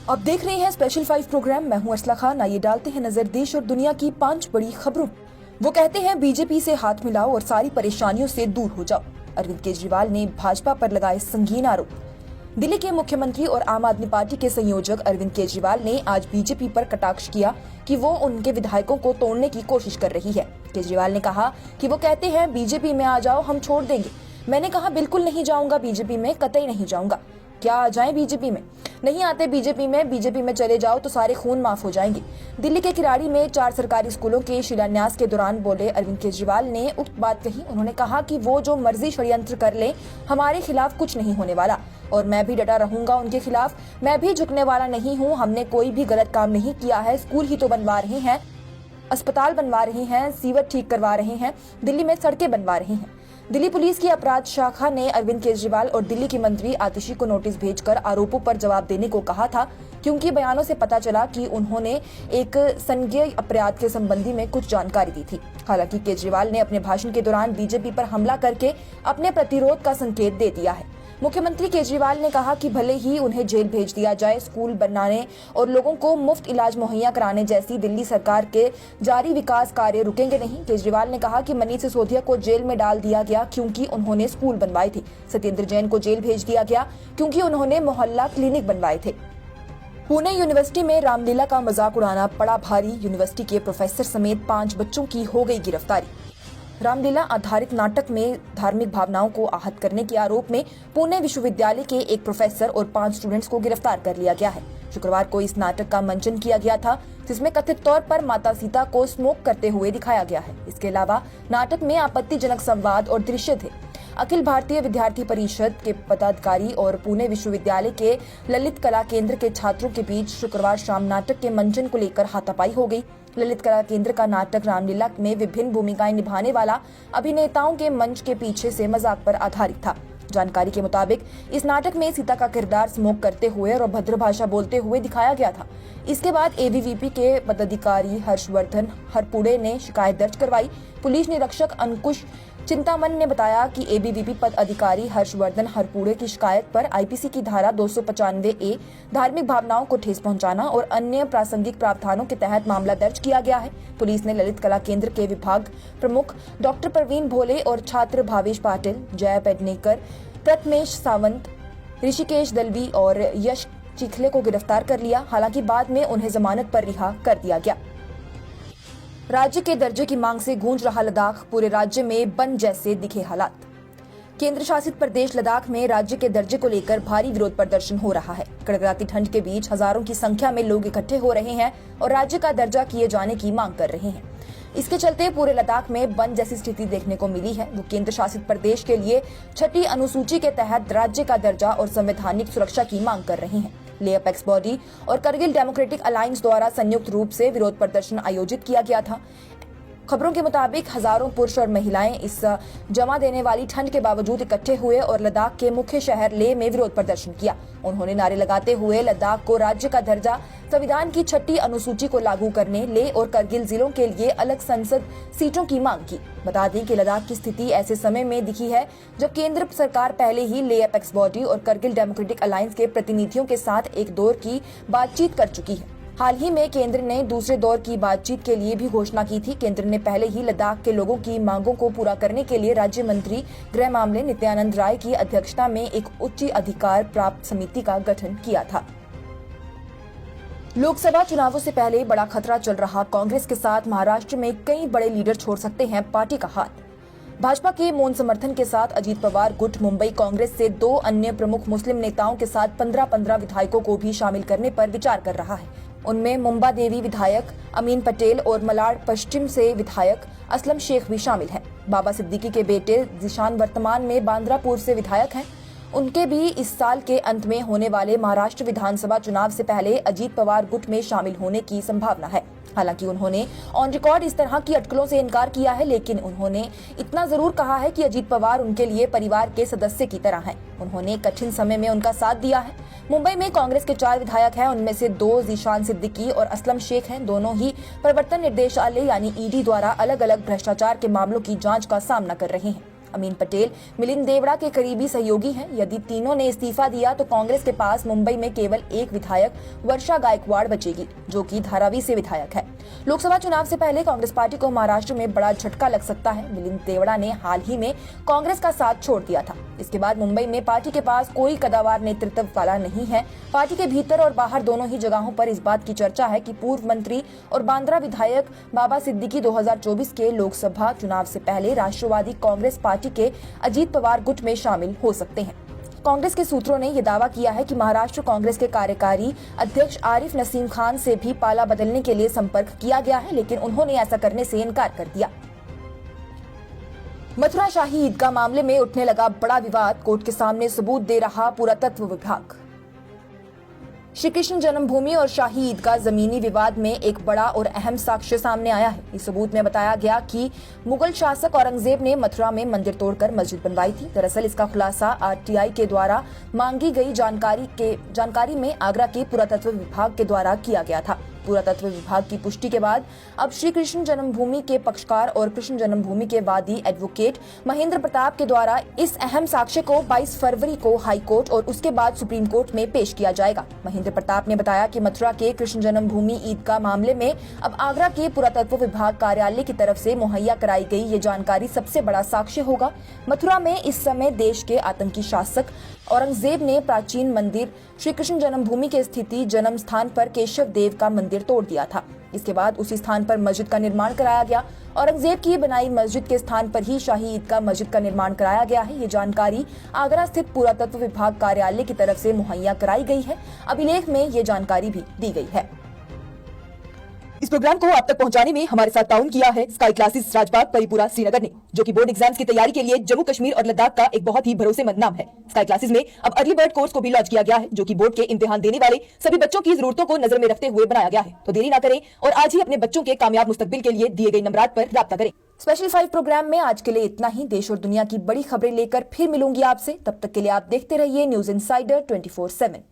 आप देख रहे हैं स्पेशल 5 प्रोग्राम। मैं हूं असला खान। आइए डालते हैं नजर देश और दुनिया की 5 बड़ी खबरों। वो कहते हैं बीजेपी से हाथ मिलाओ और सारी परेशानियों से दूर हो जाओ। अरविंद केजरीवाल ने भाजपा पर लगाए संगीन आरोप। दिल्ली के मुख्यमंत्री और आम आदमी पार्टी के संयोजक अरविंद केजरीवाल ने आज बीजेपी पर कटाक्ष किया कि वो उनके विधायकों को तोड़ने की कोशिश कर रही है। केजरीवाल ने कहा कि वो कहते हैं बीजेपी में आ जाओ, हम छोड़ देंगे। मैंने कहा बिल्कुल नहीं जाऊंगा बीजेपी में, कतई नहीं जाऊंगा। क्या आ जाएं बीजेपी में? नहीं आते बीजेपी में चले जाओ तो सारे खून माफ हो जाएंगे। दिल्ली के किराड़ी में 4 सरकारी स्कूलों के शिलान्यास के दौरान बोले अरविंद केजरीवाल ने उक्त बात कही। उन्होंने कहा कि वो जो मर्जी षड्यंत्र कर ले, हमारे खिलाफ कुछ नहीं होने वाला और मैं भी डटा रहूंगा उनके खिलाफ। मैं भी झुकने वाला नहीं हूँ। हमने कोई भी गलत काम नहीं किया है। स्कूल ही तो बनवा रहे हैं, अस्पताल बनवा रहे हैं, सीवर ठीक करवा रहे हैं, दिल्ली में सड़कें बनवा रहे हैं। दिल्ली पुलिस की अपराध शाखा ने अरविंद केजरीवाल और दिल्ली की मंत्री आतिशी को नोटिस भेजकर आरोपों पर जवाब देने को कहा था, क्योंकि बयानों से पता चला कि उन्होंने एक संज्ञेय अपराध के संबंधी में कुछ जानकारी दी थी। हालांकि केजरीवाल ने अपने भाषण के दौरान बीजेपी पर हमला करके अपने प्रतिरोध का संकेत दे दिया है। मुख्यमंत्री केजरीवाल ने कहा कि भले ही उन्हें जेल भेज दिया जाए, स्कूल बनाने और लोगों को मुफ्त इलाज मुहैया कराने जैसी दिल्ली सरकार के जारी विकास कार्य रुकेंगे नहीं। केजरीवाल ने कहा कि मनीष सिसोदिया को जेल में डाल दिया गया क्योंकि उन्होंने स्कूल बनवाए थे। सत्येंद्र जैन को जेल भेज दिया गया क्योंकि उन्होंने मोहल्ला क्लिनिक बनवाए थे। पुणे यूनिवर्सिटी में रामलीला का मजाक उड़ाना पड़ा भारी। यूनिवर्सिटी के प्रोफेसर समेत 5 बच्चों की हो गई गिरफ्तारी। रामलीला आधारित नाटक में धार्मिक भावनाओं को आहत करने के आरोप में पुणे विश्वविद्यालय के एक प्रोफेसर और 5 स्टूडेंट्स को गिरफ्तार कर लिया गया है। शुक्रवार को इस नाटक का मंचन किया गया था, जिसमें कथित तौर पर माता सीता को स्मोक करते हुए दिखाया गया है। इसके अलावा नाटक में आपत्तिजनक संवाद और दृश्य थे। अखिल भारतीय विद्यार्थी परिषद के पदाधिकारी और पुणे विश्वविद्यालय के ललित कला केंद्र के छात्रों के बीच शुक्रवार शाम नाटक के मंचन को लेकर हाथापाई हो गई। ललित कला केंद्र का नाटक रामलीला में विभिन्न भूमिकाएं निभाने वाला अभिनेताओं के मंच के पीछे से मजाक पर आधारित था। जानकारी के मुताबिक इस नाटक में सीता का किरदार स्मोक करते हुए और अभद्र भाषा बोलते हुए दिखाया गया था। इसके बाद एबीवीपी के पदाधिकारी हर्षवर्धन हरपुड़े ने शिकायत दर्ज करवाई। पुलिस निरीक्षक अंकुश चिंतामन ने बताया कि एबीवीपी पद अधिकारी हर्षवर्धन हरपुड़े की शिकायत पर आईपीसी की धारा 295A धार्मिक भावनाओं को ठेस पहुंचाना और अन्य प्रासंगिक प्रावधानों के तहत मामला दर्ज किया गया है। पुलिस ने ललित कला केंद्र के विभाग प्रमुख डॉक्टर प्रवीण भोले और छात्र भावेश पाटिल, जय पेडनेकर, प्रथमेश सावंत, ऋषिकेश दलवी और यश चिखले को गिरफ्तार कर लिया। हालांकि बाद में उन्हें जमानत पर रिहा कर दिया गया। राज्य के दर्जे की मांग से गूंज रहा लद्दाख, पूरे राज्य में बंद जैसे दिखे हालात। केंद्र शासित प्रदेश लद्दाख में राज्य के दर्जे को लेकर भारी विरोध प्रदर्शन हो रहा है। कड़कड़ाती ठंड के बीच हजारों की संख्या में लोग इकट्ठे हो रहे हैं और राज्य का दर्जा किए जाने की मांग कर रहे हैं। इसके चलते पूरे लद्दाख में बंद जैसी स्थिति देखने को मिली है। वो केंद्र शासित प्रदेश के लिए 6ठी अनुसूची के तहत राज्य का दर्जा और संवैधानिक सुरक्षा की मांग कर रहे हैं। ले अपेक्स बॉडी और करगिल डेमोक्रेटिक अलायंस द्वारा संयुक्त रूप से विरोध प्रदर्शन आयोजित किया गया था। खबरों के मुताबिक हजारों पुरुष और महिलाएं इस जमा देने वाली ठंड के बावजूद इकट्ठे हुए और लद्दाख के मुख्य शहर लेह में विरोध प्रदर्शन किया। उन्होंने नारे लगाते हुए लद्दाख को राज्य का दर्जा, संविधान की 6ठी अनुसूची को लागू करने, लेह और करगिल जिलों के लिए अलग संसद सीटों की मांग की। बता दें कि लद्दाख की स्थिति ऐसे समय में दिखी है जब केंद्र सरकार पहले ही ले अपेक्स बॉडी और करगिल डेमोक्रेटिक अलायंस के प्रतिनिधियों के साथ एक दौर की बातचीत कर चुकी है। हाल ही में केंद्र ने दूसरे दौर की बातचीत के लिए भी घोषणा की थी। केंद्र ने पहले ही लद्दाख के लोगों की मांगों को पूरा करने के लिए राज्य मंत्री गृह मामले नित्यानंद राय की अध्यक्षता में एक उच्च अधिकार प्राप्त समिति का गठन किया था। लोकसभा चुनावों से पहले बड़ा खतरा चल रहा कांग्रेस के साथ महाराष्ट्र में कई बड़े लीडर छोड़ सकते हैं पार्टी का हाथ। भाजपा के मौन समर्थन के साथ अजीत पवार गुट मुंबई कांग्रेस से 2 अन्य प्रमुख मुस्लिम नेताओं के साथ 15-15 विधायकों को भी शामिल करने पर विचार कर रहा है। उनमें मुंबा देवी विधायक अमीन पटेल और मलाड पश्चिम से विधायक असलम शेख भी शामिल हैं। बाबा सिद्दीकी के बेटे जिशान वर्तमान में बांद्रापुर से विधायक हैं। उनके भी इस साल के अंत में होने वाले महाराष्ट्र विधानसभा चुनाव से पहले अजीत पवार गुट में शामिल होने की संभावना है। हालांकि उन्होंने ऑन रिकॉर्ड इस तरह की अटकलों से इनकार किया है, लेकिन उन्होंने इतना जरूर कहा है कि अजीत पवार उनके लिए परिवार के सदस्य की तरह हैं। उन्होंने कठिन समय में उनका साथ दिया है। मुंबई में कांग्रेस के 4 विधायक हैं, उनमें से 2 जीशान सिद्दीकी और असलम शेख हैं। दोनों ही प्रवर्तन निर्देशालय यानी ईडी द्वारा अलग अलग भ्रष्टाचार के मामलों की जांच का सामना कर रहे हैं। अमीन पटेल मिलिंद देवड़ा के करीबी सहयोगी हैं। यदि तीनों ने इस्तीफा दिया तो कांग्रेस के पास मुंबई में केवल एक विधायक वर्षा गायकवाड़ बचेगी, जो कि धारावी से विधायक है। लोकसभा चुनाव से पहले कांग्रेस पार्टी को महाराष्ट्र में बड़ा झटका लग सकता है। मिलिंद देवड़ा ने हाल ही में कांग्रेस का साथ छोड़ दिया था। इसके बाद मुंबई में पार्टी के पास कोई कदावर नेतृत्व वाला नहीं है। पार्टी के भीतर और बाहर दोनों ही जगहों पर इस बात की चर्चा है कि पूर्व मंत्री और बांद्रा विधायक बाबा सिद्दीकी 2024 के लोकसभा चुनाव से पहले राष्ट्रवादी कांग्रेस पार्टी के अजीत पवार गुट में शामिल हो सकते हैं। कांग्रेस के सूत्रों ने यह दावा किया है कि महाराष्ट्र कांग्रेस के कार्यकारी अध्यक्ष आरिफ नसीम खान से भी पाला बदलने के लिए संपर्क किया गया है, लेकिन उन्होंने ऐसा करने से इनकार कर दिया। मथुरा शाही ईदगाह मामले में उठने लगा बड़ा विवाद, कोर्ट के सामने सबूत दे रहा पुरातत्व विभाग। श्री कृष्ण जन्मभूमि और शाही ईदगाह जमीनी विवाद में एक बड़ा और अहम साक्ष्य सामने आया है। इस सबूत में बताया गया कि मुगल शासक औरंगजेब ने मथुरा में मंदिर तोड़कर मस्जिद बनवाई थी। दरअसल इसका खुलासा आरटीआई के द्वारा मांगी गई जानकारी में आगरा के पुरातत्व विभाग के द्वारा किया गया था। पुरातत्व विभाग की पुष्टि के बाद अब श्री कृष्ण जन्मभूमि के पक्षकार और कृष्ण जन्मभूमि के वादी एडवोकेट महेंद्र प्रताप के द्वारा इस अहम साक्ष्य को 22 फरवरी को हाई कोर्ट और उसके बाद सुप्रीम कोर्ट में पेश किया जाएगा। महेंद्र प्रताप ने बताया कि मथुरा के कृष्ण जन्मभूमि ईदगाह मामले में अब आगरा के पुरातत्व विभाग कार्यालय की तरफ से मुहैया कराई गई ये जानकारी सबसे बड़ा साक्ष्य होगा। मथुरा में इस समय देश के आतंकी शासक औरंगजेब ने प्राचीन मंदिर श्री कृष्ण जन्मभूमि के स्थिति जन्म स्थान पर केशव देव का मंदिर तोड़ दिया था। इसके बाद उसी स्थान पर मस्जिद का निर्माण कराया गया। औरंगजेब की बनाई मस्जिद के स्थान पर ही शाही ईदगाह मस्जिद का निर्माण कराया गया है। ये जानकारी आगरा स्थित पुरातत्व विभाग कार्यालय की तरफ से मुहैया कराई गई है। अभिलेख में ये जानकारी भी दी गई है। इस प्रोग्राम को आप तक पहुंचाने में हमारे साथ ताउन किया है स्काई क्लासेस राजबाग परिपुरा श्रीनगर ने, जो कि बोर्ड एग्जाम्स की तैयारी के लिए जम्मू कश्मीर और लद्दाख का एक बहुत ही भरोसेमंद नाम है। स्काई क्लासेस में अब अर्ली बर्ड कोर्स को भी लॉन्च किया गया है, जो कि बोर्ड के इम्तिहान देने वाले सभी बच्चों की जरूरतों को नजर में रखते हुए बनाया गया है। तो देरी ना करें और आज ही अपने बच्चों के कामयाब मुस्तकबिल के लिए दिए गए नंबरात पर राब्ता करें। स्पेशल 5 प्रोग्राम में आज के लिए इतना ही। देश और दुनिया की बड़ी खबरें लेकर फिर मिलूंगी आपसे। तब तक के लिए आप देखते रहिए न्यूज इंसाइडर 24/7।